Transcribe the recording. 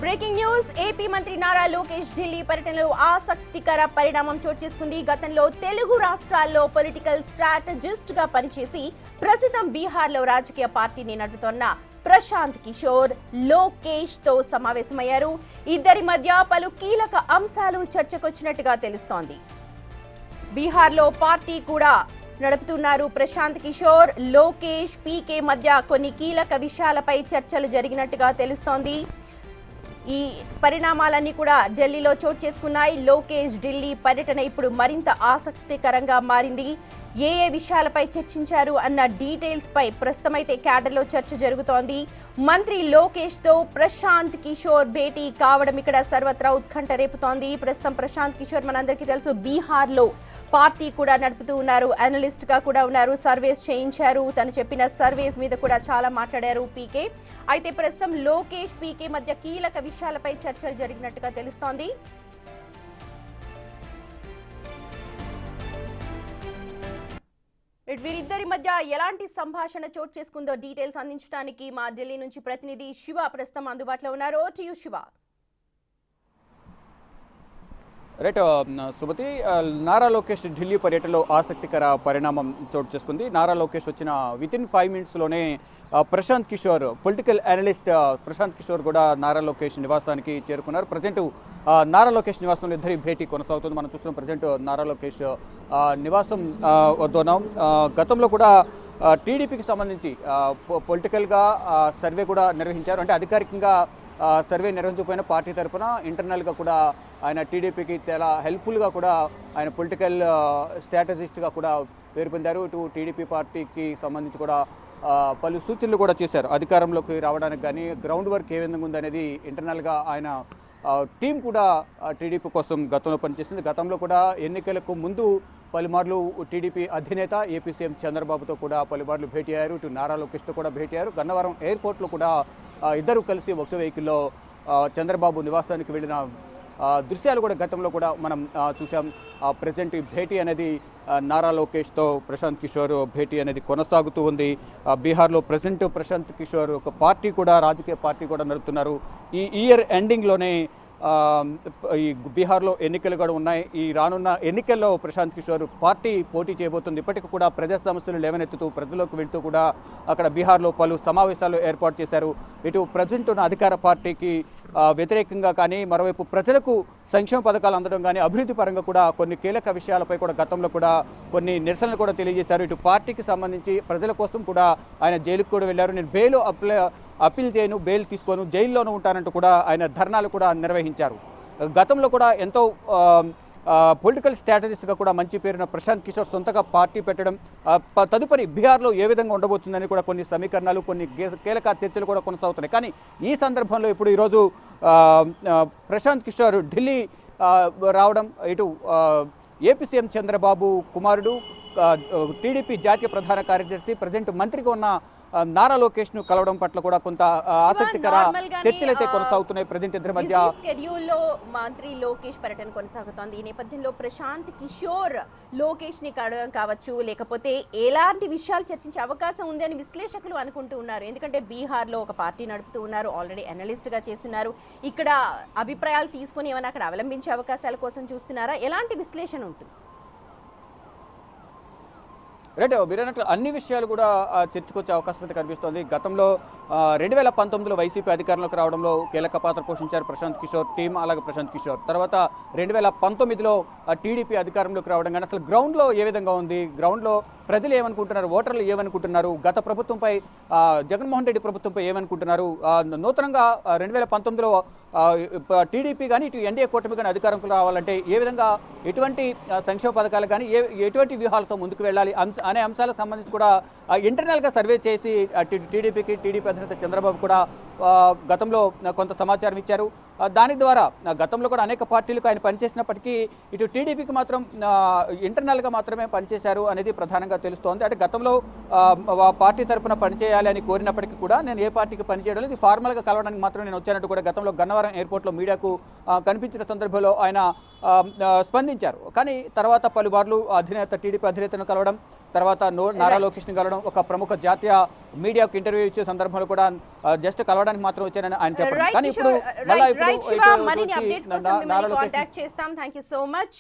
Breaking news AP మంత్రి నారా లోకేష్ ఢిల్లీ పర్యటనలో ఆసక్తికర పరిణామం చోటు చేసుకుంది. గతంలో తెలుగు రాష్ట్రాల్లో పొలిటికల్ స్ట్రాటజిస్ట్ గా పనిచేసి ప్రస్తుతం బీహార్లో రాజకీయ పార్టీని నడుపుతోన్న ప్రశాంత్ కిషోర్ లోకేష్ తో సమావేశమయ్యారు. ఇద్దరి మధ్య పలు కీలక అంశాలు చర్చకొచ్చినట్టుగా తెలుస్తోంది. బీహార్లో పార్టీ కూడా నడుపుతున్నారు ప్రశాంత్ కిషోర్. లోకేష్ పీకే మధ్య కొన్ని కీలక విషయాలపై చర్చలు జరిగినట్టుగా తెలుస్తోంది. ఈ పరిణామాలన్నీ కూడా ఢిల్లీలో చోటు చేసుకున్నాయి. లోకేష్ ఢిల్లీ పర్యటన ఇప్పుడు మరింత ఆసక్తికరంగా మారింది. ఏ విషయాలపై చర్చించారు అన్న డీటెయిల్స్ పై ప్రస్తుతమైతే క్యాడర్లో చర్చ జరుగుతోంది. మంత్రి లోకేష్ తో ప్రశాంత్ కిషోర్ భేటీ కావడం ఇక్కడ సర్వత్రా ఉత్కంఠ రేపుతోంది. ప్రస్తుతం ప్రశాంత్ కిషోర్ మనందరికీ తెలుసు బీహార్లో పార్టీ కూడా నడుపుతూ ఉన్నారు. అనలిస్ట్ గా కూడా ఉన్నారు. సర్వేస్ చేయించారు. తను చెప్పిన సర్వేస్ మీద కూడా చాలా మాట్లాడారు పీకే. అయితే ప్రస్తుతం లోకేష్ పీకే మధ్య కీలక విషయాలపై చర్చలు జరిగినట్టుగా తెలుస్తోంది. వీరిద్దరి మధ్య ఎలాంటి సంభాషణ చోటు చేసుకుందో డీటెయిల్స్ అందించడానికి మా ఢిల్లీ నుంచి ప్రతినిధి శివ ప్రస్తుతం అందుబాటులో ఉన్నారు. To you Shiva. Right Sumathi, Nara Lokesh Delhi పర్యటనలో ఆసక్తికర పరిణామం చోటు చేసుకుంది. నారా లోకేష్ వచ్చిన వితిన్ 5 మినిట్స్లోనే ప్రశాంత్ కిషోర్ పొలిటికల్ అనలిస్ట్ ప్రశాంత్ కిషోర్ కూడా నారా లోకేష్ నివాసానికి చేరుకున్నారు. ప్రజెంట్ నారా లోకేష్ నివాసంలో ఇద్దరి భేటీ కొనసాగుతుంది. మనం చూస్తున్నాం ప్రజెంట్ నారా లోకేష్ నివాసం వద్దన్నాం. గతంలో కూడా టీడీపీకి సంబంధించి పొలిటికల్గా సర్వే కూడా నిర్వహించారు. అంటే అధికారికంగా సర్వే నిర్వహించకపోయిన పార్టీ తరఫున ఇంటర్నల్గా కూడా ఆయన టీడీపీకి చాలా హెల్ప్ఫుల్గా కూడా ఆయన పొలిటికల్ స్ట్రాటజిస్ట్గా కూడా పేరు పొందారు. ఇటు టీడీపీ పార్టీకి సంబంధించి కూడా పలు సూచనలు కూడా చేశారు. అధికారంలోకి రావడానికి కానీ గ్రౌండ్ వర్క్ ఏ విధంగా ఉందనేది ఇంటర్నల్గా ఆయన టీం కూడా టీడీపీ కోసం గతంలో పనిచేసింది. గతంలో కూడా ఎన్నికలకు ముందు పలుమార్లు టీడీపీ అధినేత ఏపీ సీఎం చంద్రబాబుతో కూడా పలుమార్లు భేటీ అయ్యారు. ఇటు నారా లోకేష్తో కూడా భేటీ అయ్యారు. గన్నవరం ఎయిర్పోర్ట్లో కూడా ఇద్దరు కలిసి ఒకే వెహికల్లో చంద్రబాబు నివాసానికి వెళ్ళిన దృశ్యాలు కూడా గతంలో కూడా మనం చూసాం. ప్రజెంట్ ఈ భేటీ అనేది నారా లోకేష్తో ప్రశాంత్ కిషోర్ భేటీ అనేది కొనసాగుతూ ఉంది. బీహార్లో ప్రజెంట్ ప్రశాంత్ కిషోర్ ఒక పార్టీ కూడా రాజకీయ పార్టీ కూడా నడుపుతున్నారు. ఈ ఇయర్ ఎండింగ్లోనే ఈ బీహార్లో ఎన్నికలు కూడా ఉన్నాయి. ఈ రానున్న ఎన్నికల్లో ప్రశాంత్ కిషోర్ పార్టీ పోటీ చేయబోతుంది. ఇప్పటికీ కూడా ప్రజా సమస్యలు లేవనెత్తుతూ ప్రజల్లోకి వెళ్తూ కూడా అక్కడ బీహార్లో పలు సమావేశాలు ఏర్పాటు చేశారు. ఇటు ప్రజెంట్ ఉన్న అధికార పార్టీకి వ్యతిరేకంగా కానీ, మరోవైపు ప్రజలకు సంక్షేమ పథకాలు అందడం కానీ, అభివృద్ధి పరంగా కూడా కొన్ని కీలక విషయాలపై కూడా గతంలో కూడా కొన్ని నిరసనలు కూడా తెలియజేశారు. ఇటు పార్టీకి సంబంధించి ప్రజల కోసం కూడా ఆయన జైలుకు కూడా వెళ్ళారు. నేను బెయిల్ అప్పీల్ చేయను, బెయిల్ తీసుకోను, జైల్లోనూ ఉంటానంటూ కూడా ఆయన ధర్నాలు కూడా నిర్వహించారు. గతంలో కూడా ఎంతో పొలిటికల్ స్ట్రాటజిస్ట్గా కూడా మంచి పేరున్న ప్రశాంత్ కిషోర్ సొంతగా పార్టీ పెట్టడం, తదుపరి బీహార్లో ఏ విధంగా ఉండబోతుందని కూడా కొన్ని సమీకరణాలు, కొన్ని కీలక చర్చలు కూడా కొనసాగుతున్నాయి. కానీ ఈ సందర్భంలో ఇప్పుడు ఈరోజు ప్రశాంత్ కిషోర్ ఢిల్లీ రావడం, ఇటు ఏపీ సీఎం చంద్రబాబు కుమారుడు, టీడీపీ జాతీయ ప్రధాన కార్యదర్శి, ప్రజెంట్ మంత్రిగా ఉన్న నారా లోకేష్ ను కలవడం పట్ల కూడా కొంత ఆసక్తికర చర్చలు అయితే కొనసాగుతున్నాయి. ప్రజెంట్ ఇద్దరి మధ్య షెడ్యూల్లో మంత్రి లోకేష్ పర్యటన కొనసాగుతోంది. ఈ నేపథ్యంలో ప్రశాంత్ కిషోర్ లోకేష్ ని కలవడం కావచ్చు, లేకపోతే ఎలాంటి విషయాలు చర్చించే అవకాశం ఉంది అని విశ్లేషకులు అనుకుంటూ ఉన్నారు. ఎందుకంటే బీహార్లో ఒక పార్టీ నడుపుతూ ఉన్నారు, ఆల్రెడీ అనలిస్ట్ గా చేస్తున్నారు. ఇక్కడ అభిప్రాయాలు తీసుకుని ఏమైనా అక్కడ అవలంబించే అవకాశాల కోసం చూస్తున్నారా? ఎలాంటి విశ్లేషణ ఉంటుంది? రైట్, మీరన్నట్లు అన్ని విషయాలు కూడా చర్చకొచ్చే అవకాశం అయితే కనిపిస్తోంది. గతంలో 2019లో వైసీపీ అధికారంలోకి రావడంలో కీలక పాత్ర పోషించారు ప్రశాంత్ కిషోర్ టీం, అలాగే ప్రశాంత్ కిషోర్. తర్వాత 2019లో టీడీపీ అధికారంలోకి రావడం కానీ అసలు గ్రౌండ్లో ఏ విధంగా ఉంది, గ్రౌండ్లో ప్రజలు ఏమనుకుంటున్నారు, ఓటర్లు ఏమనుకుంటున్నారు, గత ప్రభుత్వంపై జగన్మోహన్ రెడ్డి ప్రభుత్వంపై ఏమనుకుంటున్నారు, నూతనంగా 2019లో టీడీపీ కానీ ఇటు ఎన్డీఏ కూటమి కానీ అధికారంలో రావాలంటే ఏ విధంగా ఎటువంటి సంక్షేమ పథకాలు కానీ ఎటువంటి వ్యూహాలతో ముందుకు వెళ్ళాలి అనే అంశాలకు సంబంధించి కూడా ఇంటర్నల్గా సర్వే చేసి టీడీపీకి, టీడీపీ అధినేత చంద్రబాబు కూడా గతంలో కొంత సమాచారం ఇచ్చారు. దాని ద్వారా గతంలో కూడా అనేక పార్టీలకు ఆయన పనిచేసినప్పటికీ ఇటు టీడీపీకి మాత్రం ఇంటర్నల్గా మాత్రమే పనిచేశారు అనేది ప్రధానంగా తెలుస్తోంది. అంటే గతంలో పార్టీ తరఫున పనిచేయాలి అని కోరినప్పటికీ కూడా నేను ఏ పార్టీకి పనిచేయడం లేదు, ఫార్మల్గా కలవడానికి మాత్రం నేను వచ్చానంటూ కూడా గతంలో గన్నవరం ఎయిర్పోర్ట్లో మీడియాకు కనిపించిన సందర్భంలో ఆయన స్పందించారు. కానీ తర్వాత పలుమార్లు టీడీపీ అధినేతను కలవడం, తర్వాత నారా లోకేష్ని కలవడం, ఒక ప్రముఖ జాతీయ మీడియాకు ఇంటర్వ్యూ ఇచ్చే సందర్భంలో కూడా జస్ట్ కలవడానికి మాత్రం వచ్చానని ఆయన చెప్పారు. కానీ ఇప్పుడు మళ్ళీ మరిన్ని అప్డేట్స్ కోసం మిమ్మల్ని కాంటాక్ట్ చేస్తాం. Thank you so much.